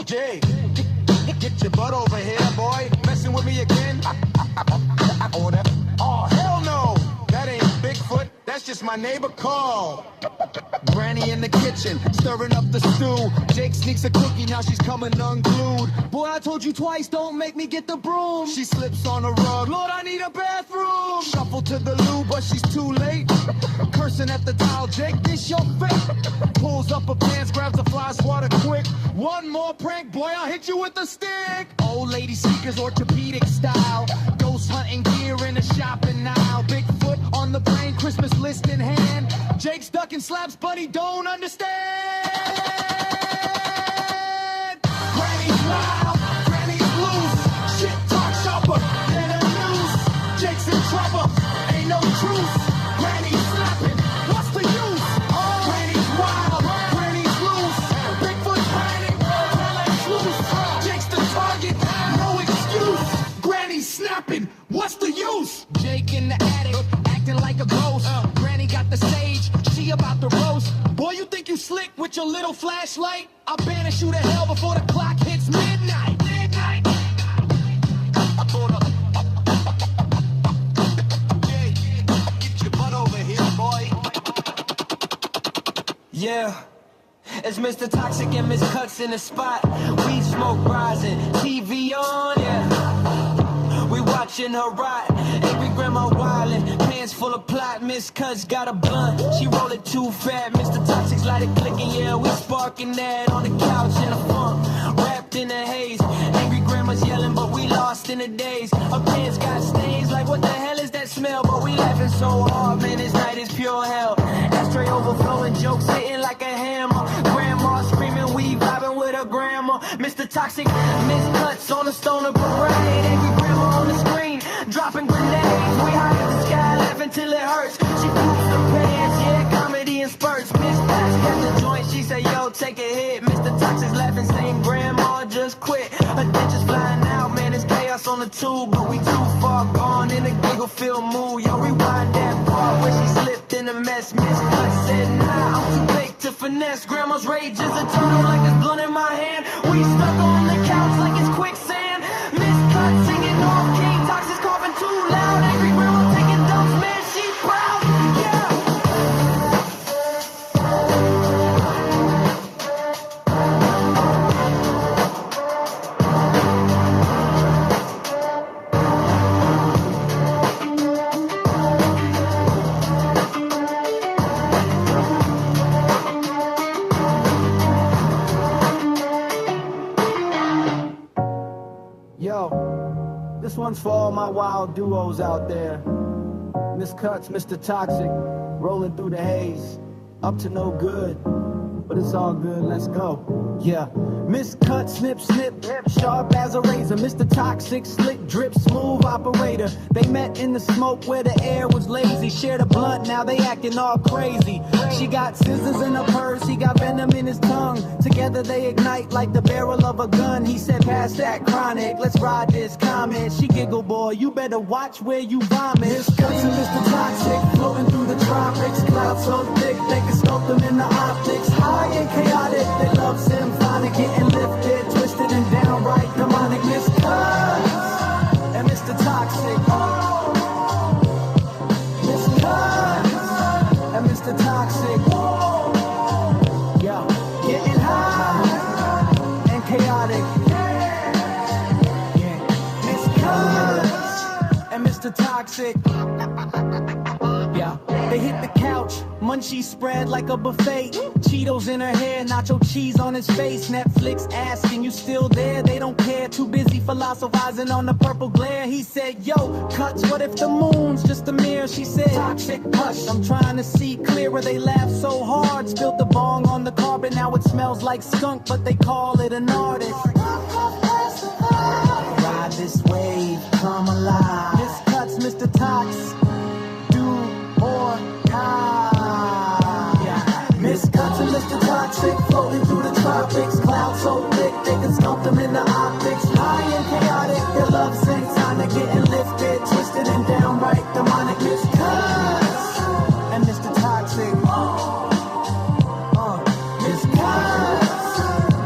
Jay, get your butt over here, boy. Messing with me again? Oh, hell no! That ain't Bigfoot. That's just my neighbor Carl. Granny in the kitchen, stirring up the stew. Jake sneaks a cookie, now she's coming unglued. Boy, I told you twice, don't make me get the broom. She slips on the rug, Lord, I need a bathroom. Shuffle to the loo, but she's too late. Cursing at the towel, Jake, this your fate. Pulls up her pants, grabs a fly swatter quick. One more prank, boy, I'll hit you with the stick. Old lady sneakers, orthopedic style. Ghost hunting gear in the shopping aisle. Bigfoot on the brain, Christmas list in hand. Jake's ducking slaps, but he don't understand. Granny's wild, Granny's loose. Shit talk sharper than a noose. Jake's in trouble, ain't no truce. Granny's slapping, what's the use? Granny's wild, Granny's loose. Bigfoot's hiding, Granny's loose. Jake's the target, no excuse. Granny's snapping, what's the use? Jake in the attic, acting like a ghost. Granny got the sage, she about to roast. Boy, you think you slick with your little flashlight? I'll banish you to hell before the clock hits midnight. Get your butt over here, boy. Yeah. It's Mr. Toxic and Miss Cuts in the spot. Weed smoke rising, TV on, yeah. We watching her ride. Angry grandma wildin', pants full of plot. Miss Cuts got a blunt, she roll it too fat. Mr. Toxic's light it clicking, yeah. We sparking that on the couch in the funk, wrapped in the haze. Angry grandma's yelling, but we lost in the daze. Her pants got stains, like what the hell is that smell? But we laughing so hard, man, this night is pure hell. Ashtray overflowing, jokes hitting like a hammer. Grandma screaming, we vibing with her grandma. Mr. Toxic, Miss Cuts on the stoner parade. Angry grandma on the screen, dropping grenades. We high in the sky, laughing till it hurts. She poops the pants, yeah, comedy in spurts. Miss Patch got the joint, she say, yo, take a hit. Mr. Toxic's laughing, saying grandma just quit. Her dentures flying out, man, it's chaos on the tube. But we too far gone in a giggle-filled mood. Yo, rewind that part where she slipped in a mess. Miss Cuts said, nah, I'm too big to finesse. Grandma's rage is eternal like it's blunt in my hand. We stuck on the couch like it's quicksand. Miss Cuts singing off King Toxic's coughing too loud. Angry grandma taking dumps, man, she proud, yeah. Yo, this one's for all my wild duos out there. Miss Cuts, Mr. Toxic, rolling through the haze, up to no good, but it's all good, let's go. Yeah, Miss Cuts, snip, snip, sharp as a razor. Mr. Toxic, slick, drip, smooth operator. They met in the smoke where the air was lazy. Shared a blunt, now they acting all crazy. She got scissors in her purse, he got venom in his tongue. Together they ignite like the barrel of a gun. He said, pass that chronic, let's ride this comment. She giggle, boy, you better watch where you vomit. Miss Cuts and Mr. Toxic, floating through the tropics. Clouds so thick, they can scope them in the optics. High and chaotic, they love symphonic. Getting lifted, twisted, and downright demonic. Miss Cuts and Mr. Toxic. Miss Cuts and Mr. Toxic. Yo, getting high and chaotic. Yeah, Miss Cuts and Mr. Toxic. Yeah, they hit the couch, munchies spread like a buffet. Cheetos in her hair, nacho cheese on his face. Netflix asking, you still there? They don't care, too busy philosophizing on the purple glare. He said, yo, Cuts, what if the moon's just a mirror? She said, Toxic, hush, I'm trying to see clearer. They laughed so hard, spilled the bong on the carpet. Now it smells like skunk, but they call it an artist. Ride this wave, come alive. Miss Cuts, Mr. Tox, do or die. Miss Cuts and Mr. Toxic, floating through the tropics. Clouds so thick, they can scope them in the optics. High and chaotic, their love sings on to getting lifted, twisted and downright demonic. Miss Cuts and Mr. Toxic. Miss Cuts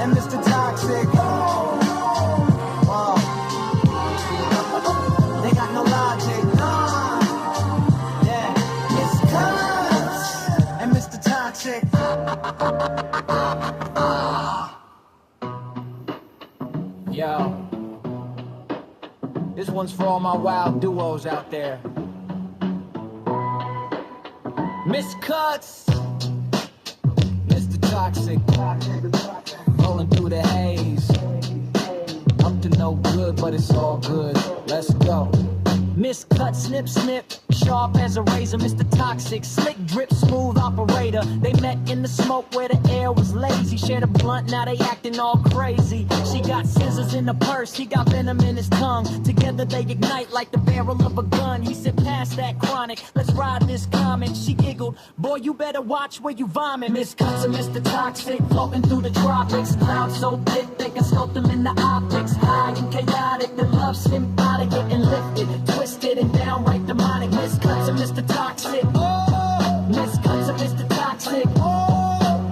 and Mr. Toxic. one's for all my wild duos out there. Miss Cuts, Mr. Toxic, rolling through the haze. Up to no good, but it's all good. Let's go. Miss Cut, snip, snip, sharp as a razor. Mr. Toxic, slick drip, smooth operator. They met in the smoke where the air was lazy. Shared a blunt, now they acting all crazy. She got scissors in the purse, he got venom in his tongue. Together they ignite like the barrel of a gun. He said, pass that chronic, let's ride this comet. She giggled, boy, you better watch where you vomit. Miss Cuts and Mr. Toxic, floating through the tropics. Clouds so thick, they can sculpt them in the optics. High and chaotic, the love symbiotic, getting lifted, twisted and downright demonic. Miss Cuts and Mr. Toxic, Miss Cuts and Mr. Toxic,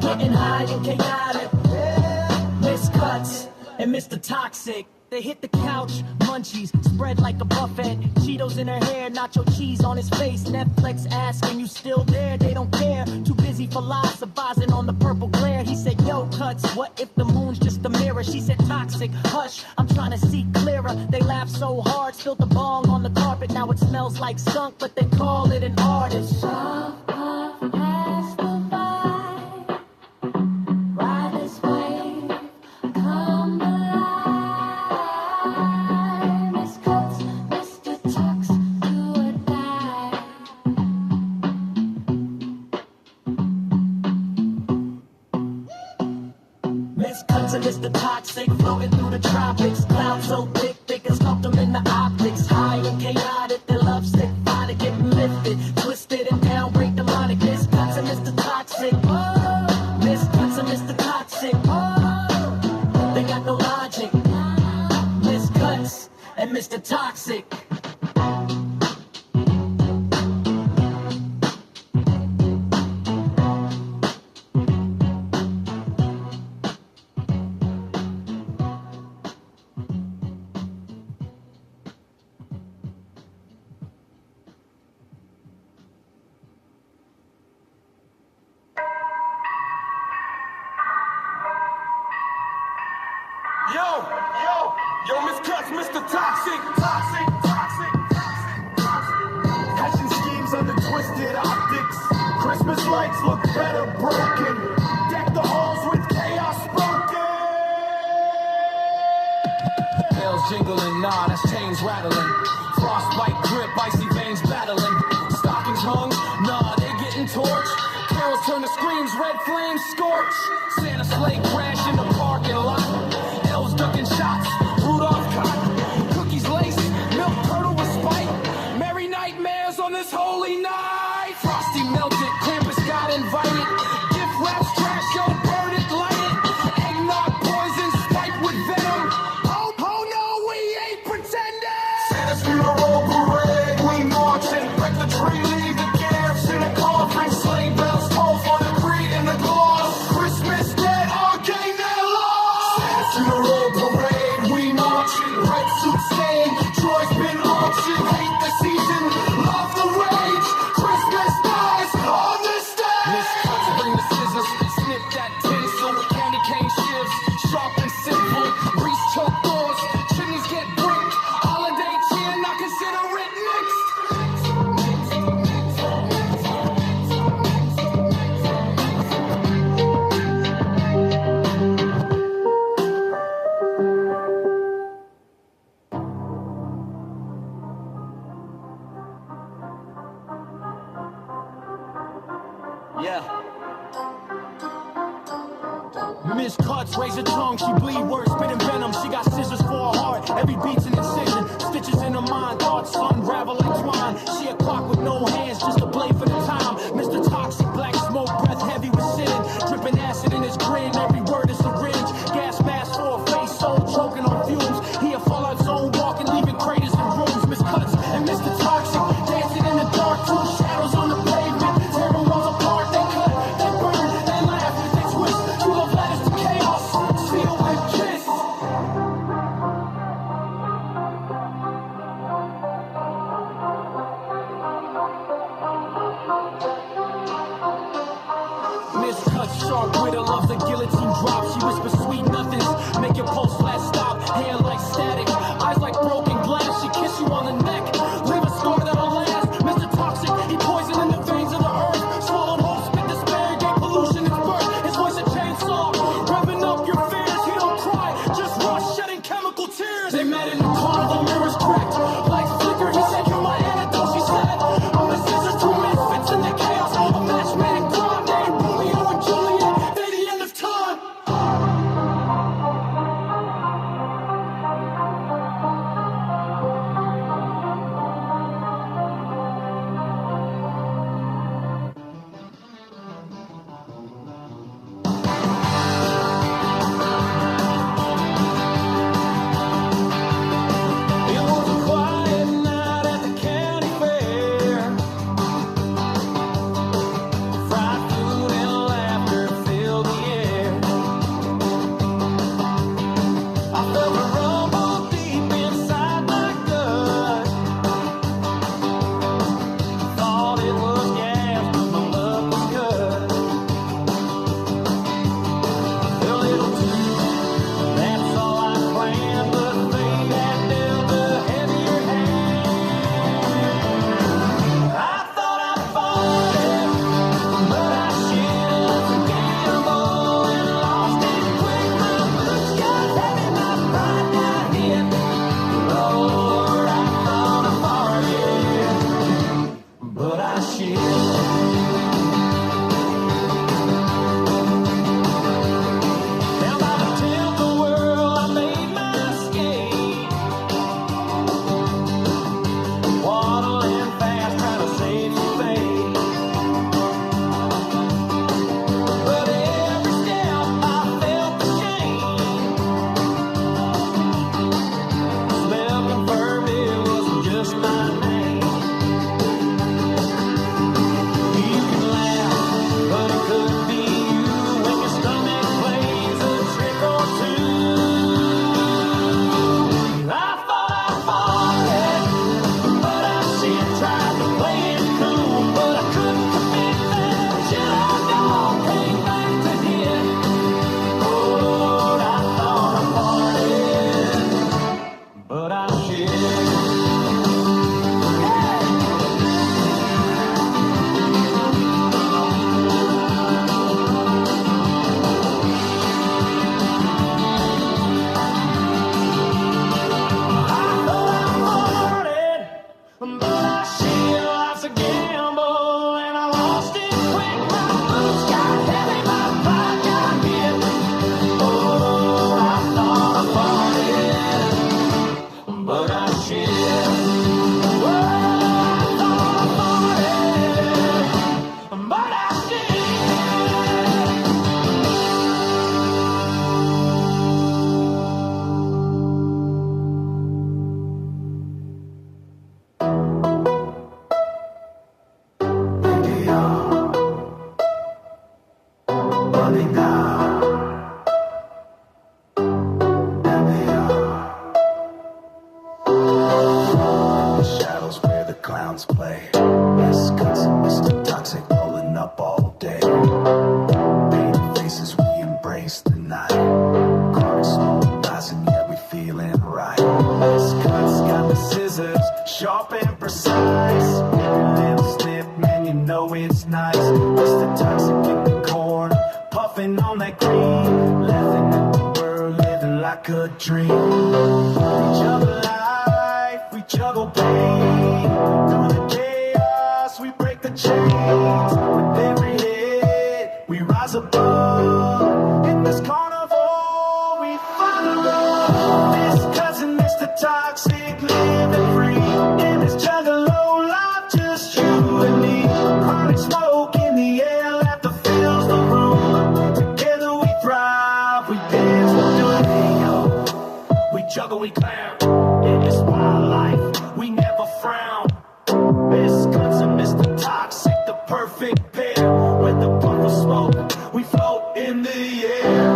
getting high and chaotic. Miss Cuts and Mr. Toxic. They hit the couch, munchies, spread like a buffet. Cheetos in her hair, nacho cheese on his face. Netflix asking, you still there? They don't care. Too busy philosophizing on the purple glare. He said, yo, Cuts, what if the moon's just a mirror? She said, Toxic, hush, I'm trying to see clearer. They laughed so hard, spilled the bong on the carpet. Now it smells like skunk, but they call it an artist. Puff, puff, pass the vibe. Ride this wave, come alive. Mr. Toxic, floating through the tropics. Clouds so thick, they can sculpt them in the optics. High and chaotic, their love sick, body getting lifted, twisted and downright demonic. Miss Cuts and Mr. Toxic, Miss Cuts and Mr. Toxic, they got no logic. Miss Cuts and Mr. Toxic. Yo, Miss Cuts, Mr. Toxic, toxic, toxic, toxic, toxic. Hatching schemes under twisted optics. Christmas lights look better broken. Deck the halls with chaos spoken. Bells jingling, nah, that's chains rattling. Frostbite grip, icy veins battling. Stockings hung, nah, they getting torched. Carols turn to screams, red flames scorch. Santa sleigh crash in the parking lot. Elves ducking shots, Rudolph caught. Cookies laced, milk curdle with spite. Merry nightmares on this holy night. Frosty melted, Krampus got invited. Gift wraps trash, yo, burn it, light it. Eggnog poison, spiked with venom. Oh no, we ain't pretending. Santa's funeral parade, we marching. Wreck the tree, leave the gifts in a coffin. Sleigh bells toll for the creed and the gloss. Christmas dead, arcane and lost. Santa's funeral parade, we marching. Red suit stain, Troy's been auctioned. Hate the season, love the rage. Christmas dies on the stage. Miss Cuts, bring the scissors, snip that tinsel. Candy cane shivs, sharp and simple. Reese choke doors, chimneys get bricked. Holiday cheer, not consider it mixed. Yeah. Miss Cuts, razor tongue, she bleed words, spitting venom. She got scissors for a heart, every beat's an incision. Stitches in her mind, thoughts unravel like twine. She a clock with no hands, just a blade for the time. Mr. Toxic, black smoke, breath heavy with sin. Dripping acid in his grin, every word is syringe. Gas mask for a face, soul choking on fumes. He a Fallout Zone walking, leaving craters in rooms. Miss Cuts and Mr. Toxic, dancing in the dark, two shadows on the pavement. Tearing walls apart, they cut, they burn, they laugh, they twist. True love letters to chaos, sealed with kiss. Miss Cuts, sharp widow, loves the guillotine drop. She whispers sweet nothings, make your pulse flat stop. Hair like static, eyes like broken glass. She kiss you sharp and precise. Every little slip, man, you know it's nice. Mr. Toxic in the corner, puffing on that green, laughing at the world, living like a dream. We juggle life, we juggle pain. Through the chaos, we break the chains. With every hit, we rise above. In this carnival, we find a love. This cousin, Mr. Toxic, living free. In this juggalo life, just you and me. Chronic smoke in the air, laughter fills the room. Together we thrive, we dance, we do it, yo. We juggle, we clown. In this wild life, we never frown. Miss Cousin, Mr. Toxic, the perfect pair. With the puff of smoke, we float in the air.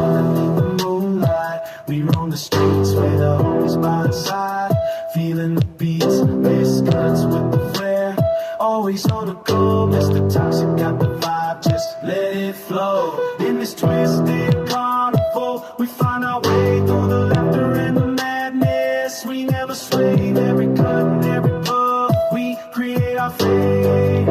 Underneath the moonlight, we roam the streets with the homies by the side, feeling the beats. Miss Cuts with the flair, always on the go. Mr. Toxic got the vibe, just let it flow. In this twisted carnival, we find our way through the laughter and the madness. We never sway, every cut and every puff, we create our fate.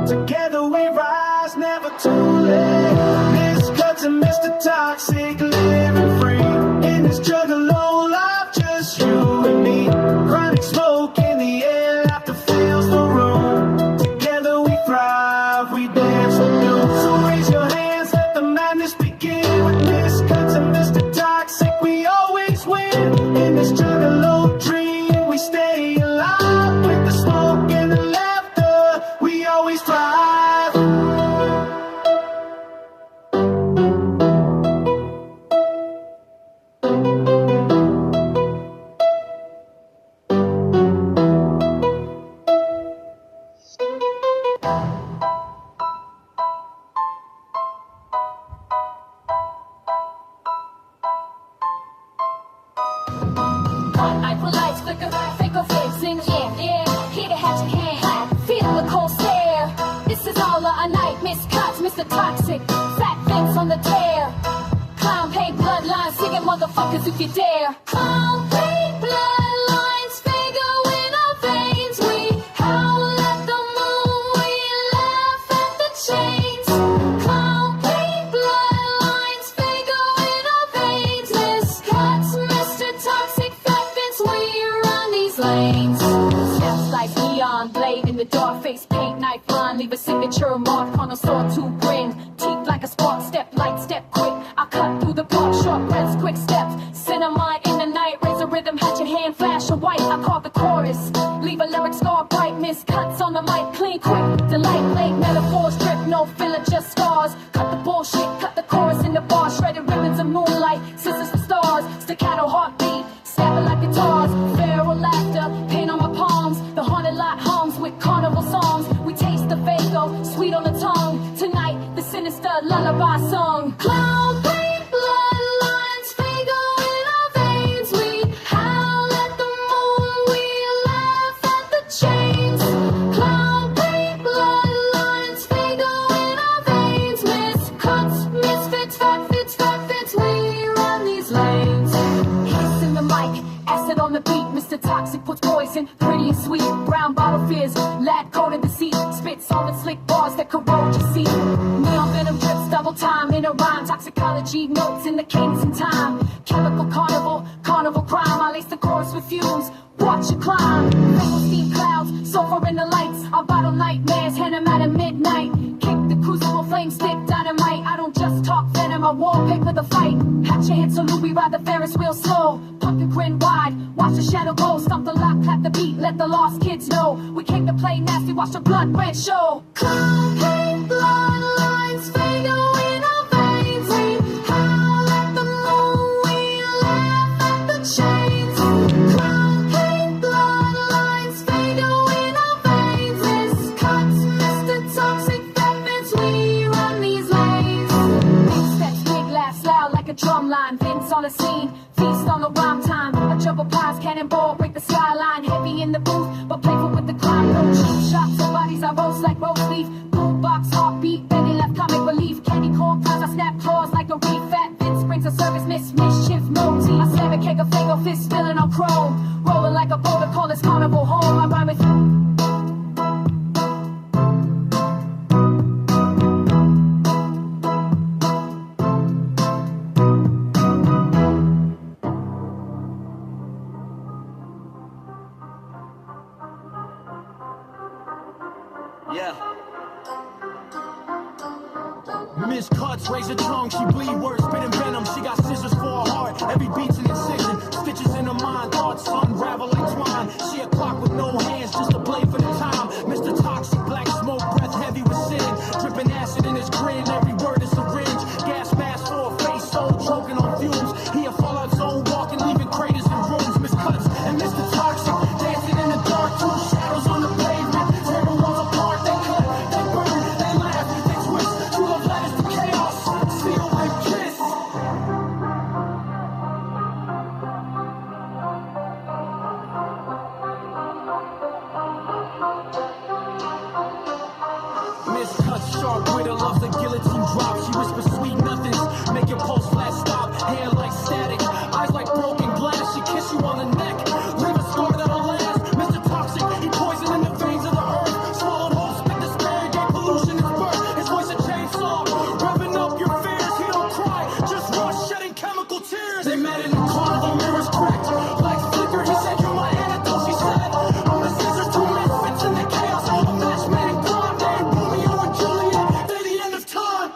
Together we rise, never too late. Miss Cuts and Mr. Toxic, living free. In this juggalo life, just you and me. Chronic smoke in the air, laughter fills the room. Together we thrive, we dance, we do. So raise your hands, let the madness begin. With Miss Cuts and Mr. Toxic, we always win. In this juggalo dream, we stay alive. With the smoke and the laughter, we always thrive. One night for lights, flicker, fake or fake, sing, yeah, here to hatch your hand, feel the cold stare. This is all a night, Miss Cuts, Mr. Toxic, fat Vince on the tear. Clown paint bloodlines, singing motherfuckers if you dare. Clown paint bloodlines, figure in our veins. We howl at the moon, we laugh at the chains. Clown paint bloodlines, figure in our veins. Miss Cuts, Mr. Toxic, fat Vince, we run these lanes. Steps like neon, blade in the dark, face paint, knife line, leave a signature mark on a sawtooth grin. Teeth like a spark, step light, step quick. I cut through the park, short breaths, quick steps. Cinnamon in the night, raise a rhythm, hatch your hand, flash a white. I call the chorus, leave a lyric scar bright. Miss Cuts on the mic, clean, quick, delight, late metaphors, drip, no filler, just scars. Cut the bullshit, cut the chorus in the bar, shredded ribbons of moonlight, sisters for stars, staccato heartbeat, stabbing like guitars, feral laughter, paint on my palms. The haunted lot hums with carnival songs. We taste the vago, sweet on the tongue. Tonight, the sinister lullaby song. Clown paint bloodlines, figure in our veins. We howl at the moon, we laugh at the chains. Clown paint bloodlines, figure in our veins. Miss Cuts, misfits, fat fits, we run these lanes. Hiss in the mic, acid on the beat. Mr. Toxic puts poison, pretty and sweet. Brown bottle fizz, lad coated the seat. Spit solid slick bars that corrode your seat. Neon venom drips double time in a rhyme. Toxicology notes in the cadence and time. Chemical carnival, carnival crime. I lace the chorus with fumes. Watch you climb. Fatal steam clouds, sulfur in the lights. Our bottle nightmares, hand 'em at midnight. Kick the crucible, flame stick, dynamite. I don't just talk venom, I wallpaper the fight. Hatch your head salute, we ride the Ferris wheel slow. Pump your grin wide, watch the shadow go. Stomp the lock, clap the beat, let the lost kids know. We came to play nasty, watch the blood red show. Clown paint bloodlines, figure in our veins. We howl at the moon, we laugh at the chains. Clown paint bloodlines, figure in our veins. Miss Cuts, Mr. Toxic, fat Vince, we run these lanes. Big steps, big laughs, loud like a drum line. Vince on the scene, feast on the rhyme time. A jumbo pies, cannonball, break the skyline. Heavy in the booth, but playful with the crime. No cheap shots, so bodies I roast like roast beef. Boombox, heartbeat, belly left comic relief. Candy corn pies, I snap claws like a reef. Fat Vince brings a service, mischief, no tea. I slam a keg of fago, fist spilling on chrome. Rolling like a boulder, call this carnival blast stop, hair like static, eyes like broken glass. She kiss you on the neck, leave a scar that'll last. Mr. Toxic, he poison in the veins of the earth. Swallowed whole, spit despair, gave pollution its birth. His voice a chainsaw, revving up your fears. He don't cry, just rush, shedding chemical tears. They met in the carnival, mirrors cracked, lights flicker. He said, "You're my antidote." She said, "I'm the scissors, two misfits in the chaos. A match made in crime, named Romeo and Juliet. They're the end of time."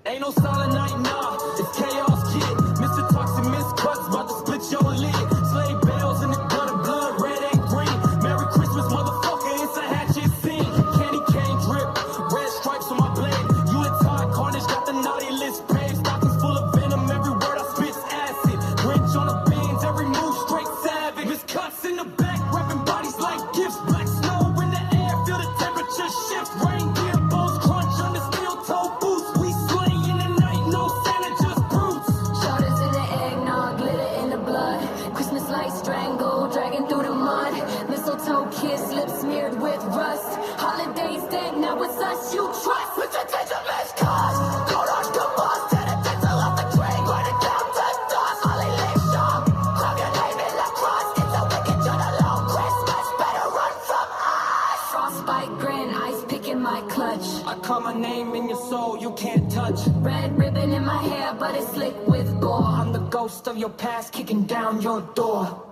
Ain't no silent night, nah, it's chaos, kid. Mr. Toxic, Miss Cuts, about to split your lid. Slave bells in the gutter, blood, red and green. Merry Christmas, motherfucker, it's a hatchet scene. Candy cane drip, red stripes on my blade. You and Todd Carnage got the naughty list paved. Stockings full of venom, every word I spit's acid. Grinch on the beans, every move straight savage. Miss Cuts in the back, wrapping bodies like gifts. Black snow in the air, feel the temperature shift. Reindeer bones crunch under steel toe boots. We slay in the night, no Santa, just brutes. Shoulders in the eggnog, glitter in the blood. Christmas lights strangle, dragging through the mud. Mistletoe kiss, lips smeared with rust. Holidays dead, now it's us you trust. With the attention, Miss Cuts. Cold on combust, tear the tinsel off the tree. Burn it down to dust. Holly leaves shop. Drop your name in the crust. It's a wicked Juggalo Christmas. Better run from us. Frostbite grin, ice picking my clutch. I call my name in your soul, you can't touch. Red ribbon in my hair, but it's slick with gore. I'm the ghost of your past, kicking down your door.